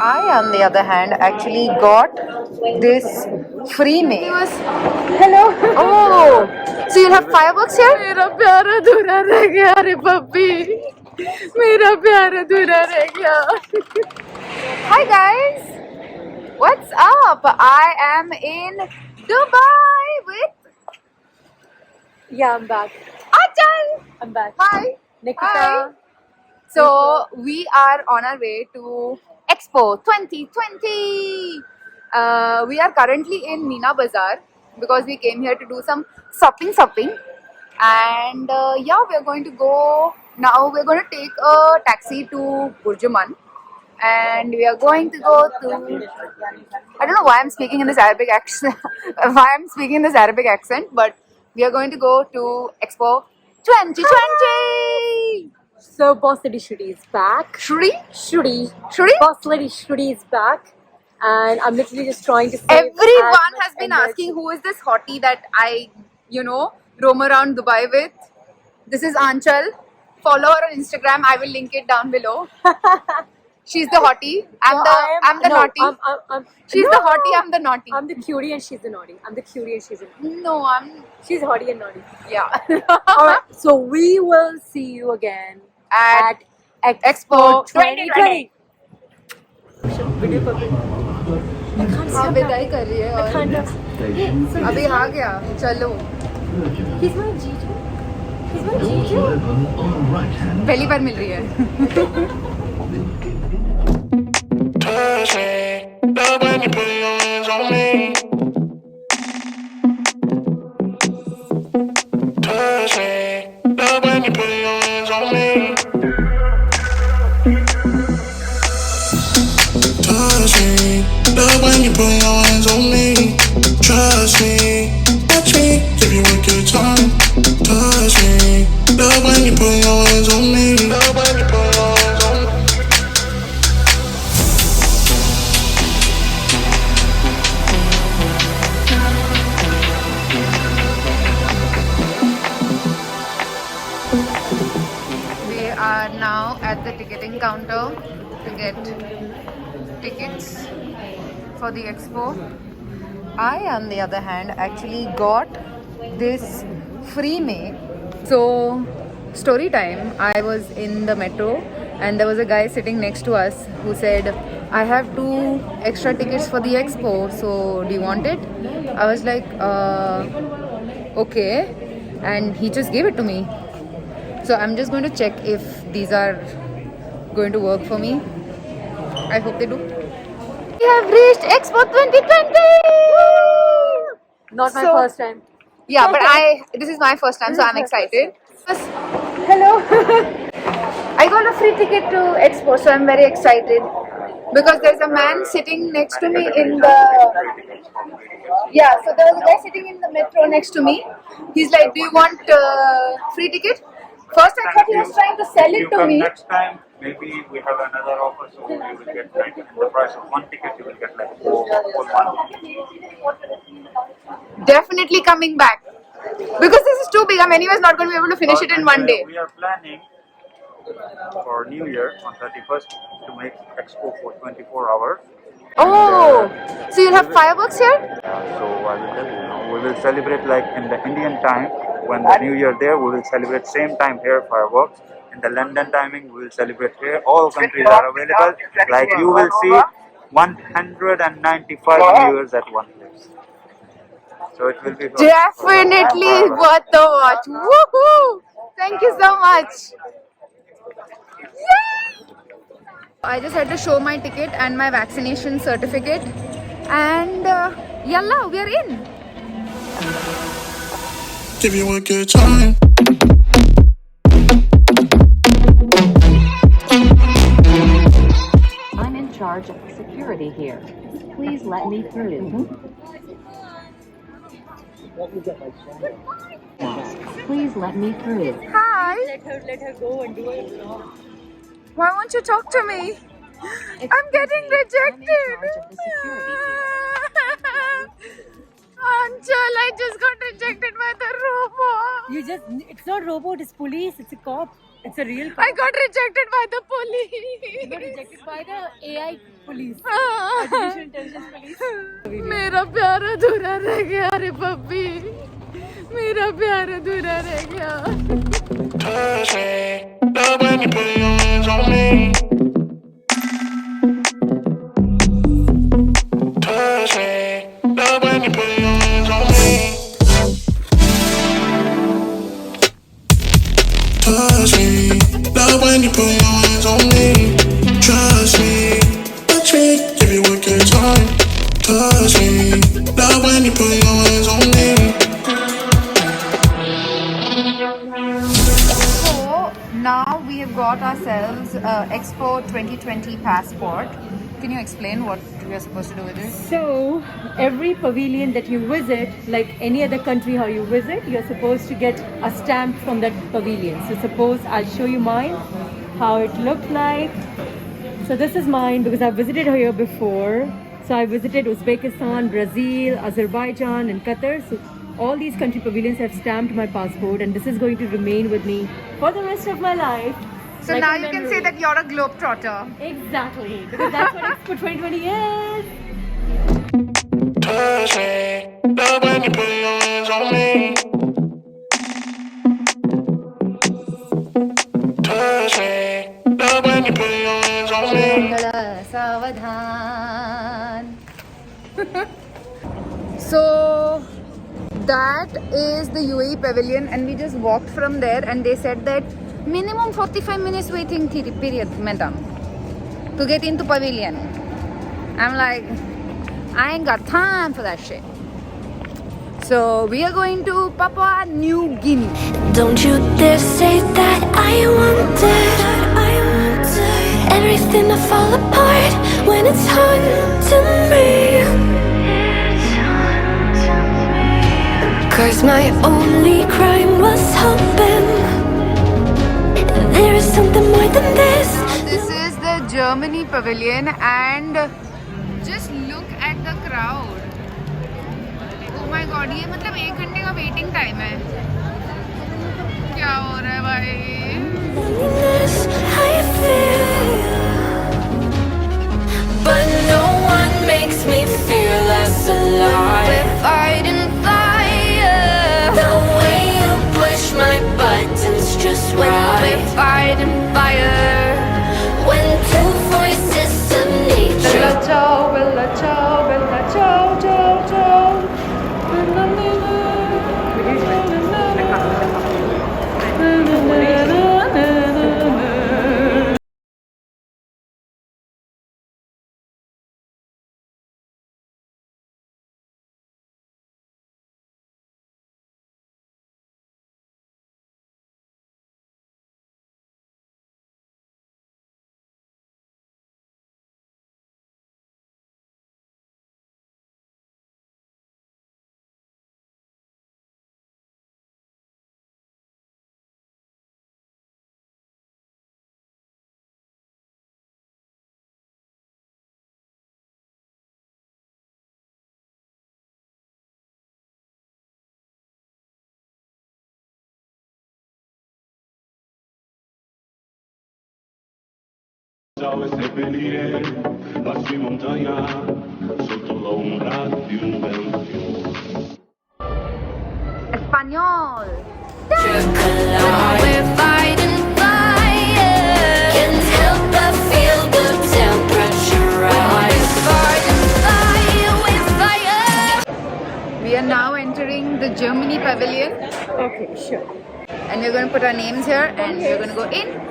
I, on the other hand, actually got this free May. Hello. Oh, so you'll have fireworks here? मेरा प्यार अधूरा रह गया रे पप्पी मेरा प्यार अधूरा रह गया Hi guys, what's up? I am in Dubai with Yeah, I'm back. Achal. I'm back. Hi. Nikita. Hi. So we are on our way to Expo 2020. We are currently in Meena Bazaar because we came here to do some shopping, and yeah, we are going to go now. We are going to take a taxi to Burjuman, and we are going to go to. I don't know why I'm speaking in this Arabic accent. But we are going to go to Expo 2020. So Boss Lady Shruti is back. Shruti? Shruti? Boss Lady Shruti is back. And I'm literally just trying to save Everyone as has been much asking who is this hottie that I, roam around Dubai with. This is Aanchal. Follow her on Instagram. I will link it down below. She's the hottie. I'm the naughty. She's the hottie. I'm the naughty. I'm the cutie and she's the naughty. I'm the cutie and she's the naughty. No, She's hottie and naughty. yeah. Alright, so we will see you again At Expo 2020. Video call. I can't हाँ stop विदाई कर रही है I और can't stop. अभी आ गया चलो He's my Jiju. He's my Jiju. पहली बार मिल रही है Touch me, love when you put your hands on me. Touch me, love when you put your hands on me. Touch me, love when you put your hands on me. Trust me, watch me, give you a good time. Touch me, love when you put your hands on me. Love when you put your hands on me. We are now at the ticketing counter to get tickets for the expo. I, on the other hand, actually got this free May. So, story time. I was in the metro and there was a guy sitting next to us who said, I have 2 extra tickets for the expo, so do you want it? I was like, okay. And he just gave it to me. So I'm just going to check if these are going to work for me. I hope they do. We have reached Expo 2020! Not my So- first time. Yeah, but this is my first time, so I'm excited. Hello. I got a free ticket to Expo, so I'm very excited. Because there's a man sitting next to me in the... Yeah, so there was a guy sitting in the metro next to me. He's like, do you want free ticket? First I thought he was trying to sell it to me. Next time, maybe we have another offer, so you will get like in the price of 1 ticket, you will get like whole month. Definitely coming back. Because this is too big, I'm anyways not going to be able to finish it in one day. We are planning for New Year on 31st to make Expo for 24 hours. Oh, so you'll have fireworks here? So I will tell you now, we will celebrate like in the Indian time, when the New Year there, we will celebrate same time here fireworks. In the London timing, we will celebrate here. All countries are available. Like you will see 195 New Years at one place. So it will be good. Definitely worth the watch. Woohoo! Thank you so much. Yay! I just had to show my ticket and my vaccination certificate, and yalla, we are in. Give you a good time. I'm in charge of security here. Please let me through. Please let me through. Hi. Let her go and do it. Why won't you talk to me? I'm getting I'm in rejected. charge of the security Anchal, I just got rejected by the robot. It's not robot, it's police, it's a cop. It's a real cop. I got rejected by the You got police. rejected by the AI police. Artificial intelligence police. मेरा प्यार अधूरा रह गया रे पप्पी, मेरा प्यार अधूरा रह गया. Touch me, love when you put your hands on me. Touch me, love when you put your hands on me. Touch me, love when you put your hands on me. Trust me, touch me, give you a good time. Touch me, love when you put your hands on me. So now we have got ourselves Expo 2020 passport. Can you explain what we are supposed to do with this? So, every pavilion that you visit, like any other country how you visit, you're supposed to get a stamp from that pavilion. So, suppose I'll show you mine, how it looked like. So, this is mine because I've visited here before. So, I visited Uzbekistan, Brazil, Azerbaijan, and Qatar. So, all these country pavilions have stamped my passport, and this is going to remain with me for the rest of my life. So like now a you can memory. say that you're a globetrotter. Exactly, because that's what Expo 2020 is. Touch me, love when you put your hands on me. Touch me, love when you put your hands on me. So that is the UAE pavilion, and we just walked from there, and they said that minimum 45 minutes waiting period, madam, to get into pavilion. I'm like, I ain't got time for that shit. So we are going to Papua New Guinea. Don't you dare say that I wanted everything to fall apart when it's hard to me. Cause my only crime was hoping there is something more than this. This is the Germany pavilion, and just look at the crowd. Oh my god, ये मतलब 1 घंटे का waiting time है. क्या हो रहा है भाई? Loneliness I feel, but no one makes me feel less alive. We're fighting fire. The way you push my buttons just right. We're fighting fire. When two voices of nature. Bella ciao, bella ciao, bella ciao, ciao, ciao. Ciao e seppellire lassù in montagna sotto l'ombra di un bel fiume. Espanol. We're fighting fire. Can't help but feel the temperature rise. We're fighting fire with fire. We are now entering the Germany pavilion. Okay, sure. And we're going to put our names here, and we're going to go in.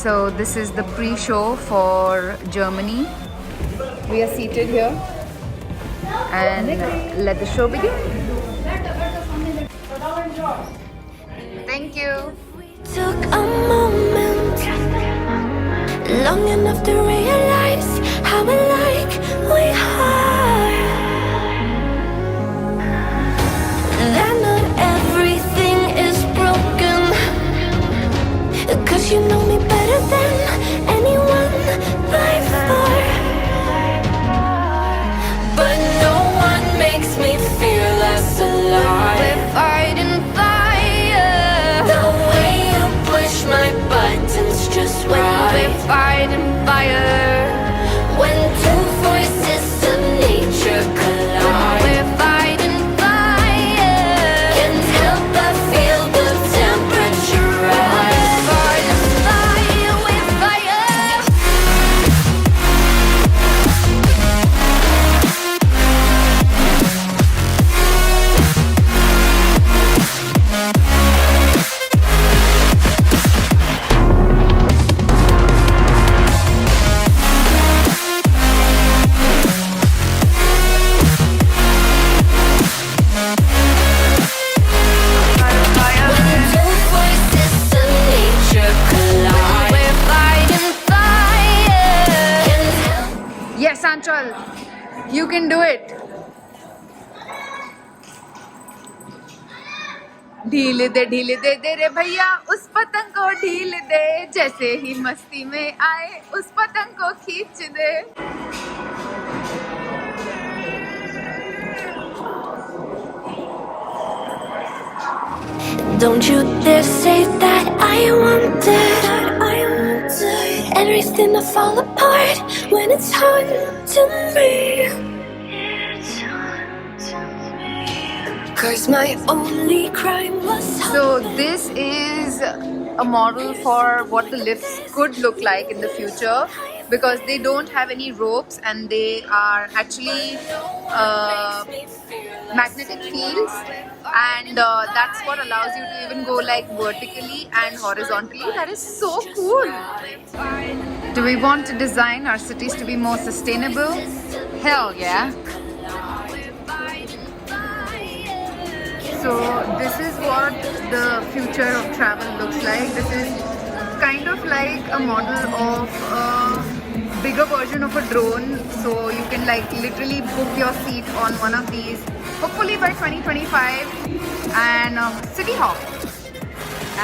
So this is the pre-show for Germany. We are seated here, and let the show begin. Thank you. Took a moment, long enough to realize how alike we are. That not everything is broken, 'cause you know me better than anyone by far. चल, you can do it. ढील दे दे रे भैया उस पतंग को ढील दे, जैसे ही मस्ती में आए उस पतंग को खींच दे. Don't you dare say that I wanted everything to fall apart when it's hard to me. 'Cause my only crime was So this is a model for what the lifts could look like in the future, because they don't have any ropes and they are actually magnetic fields, and that's what allows you to even go like vertically and horizontally. That is so cool. Do we want to design our cities to be more sustainable? Hell yeah. So this is what the future of travel looks like. This is kind of like a model of a bigger version of a drone. So you can like literally book your seat on one of these, hopefully by 2025, and city hop.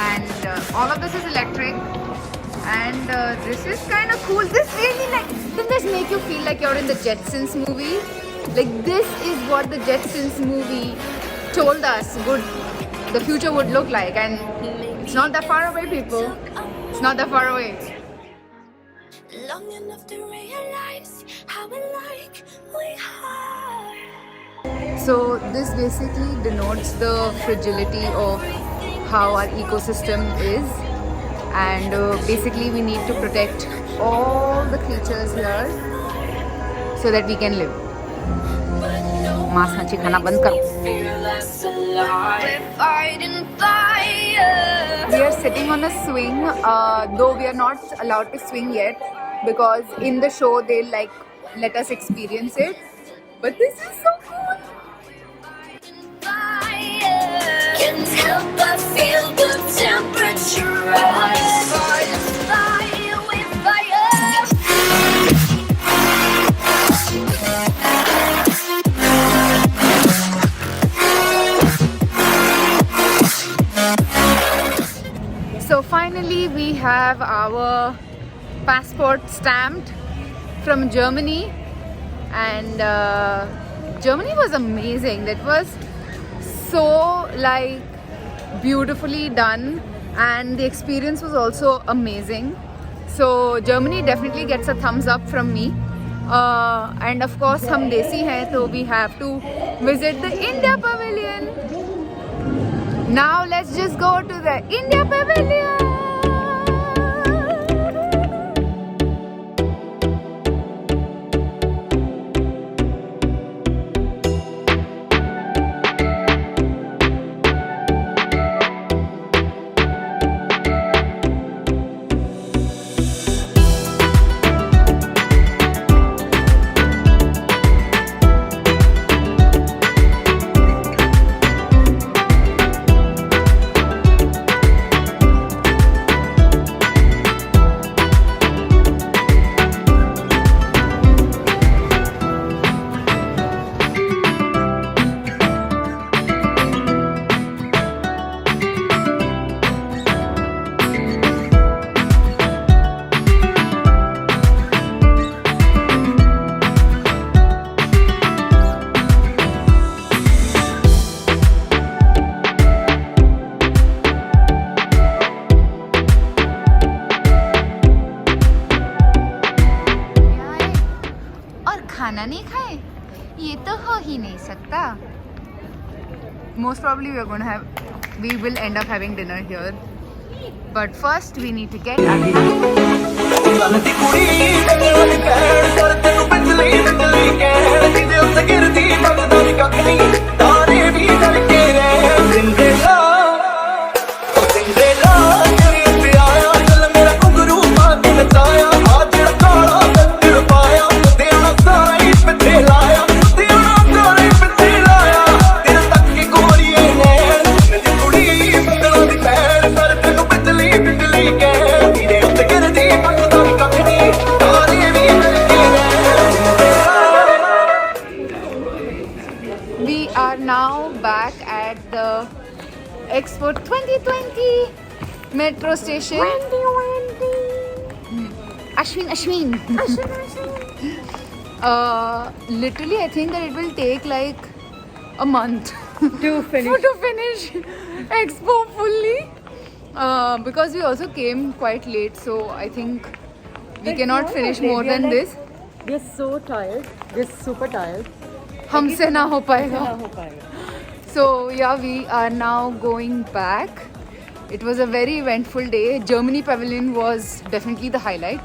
And all of this is electric. And this is kind of cool. This really like, doesn't this make you feel like you're in the Jetsons movie? Like this is what the Jetsons movie told us the future would look like, and it's not that far away, people. It's not that far away. long enough to realize how alike we are. So this basically denotes the fragility of how our ecosystem is, and basically we need to protect all the creatures here so that we can live. मांस मच्छी खाना बंद करो. We are sitting on a swing, though we are not allowed to swing yet, because in the show they'll like let us experience it. But this is so cool. Can't help but feel the temperature rise. Fire with fire. So finally we have our passport stamped from Germany, and Germany was amazing. That was so like beautifully done, and the experience was also amazing. So Germany definitely gets a thumbs up from me. And of course हम देसी हैं, so we have to visit the India Pavilion. Now let's just go to the India Pavilion. खाना नहीं खाए, ये तो हो ही नहीं सकता. Most probably we will end up having dinner here, but first we need to get Expo 2020 metro station. Ashwin. Literally, I think that it will take like a month To finish. to finish Expo fully. Because we also came quite late, so I think we cannot finish more than this. We're so tired. We're super tired. हमसे ना हो पाएगा. ना हो पाएगा. So yeah, we are now going back. It was a very eventful day. Germany Pavilion was definitely the highlight.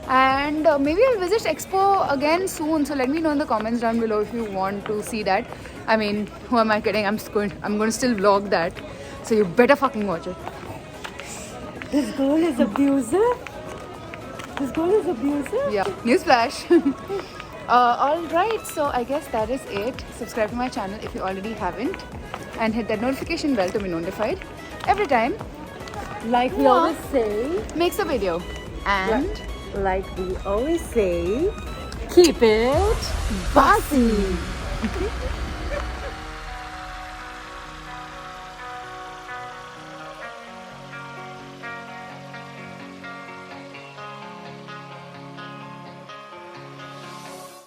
And maybe I'll visit Expo again soon. So let me know in the comments down below if you want to see that. I mean, who am I kidding? I'm going to still vlog that. So you better fucking watch it. This girl is abusive. This girl is abusive. Yeah. Newsflash. Alright, so I guess that is it. Subscribe to my channel if you already haven't. And hit that notification bell to be notified every time Like we always say. makes a video. And Like we always say. Keep it bossy.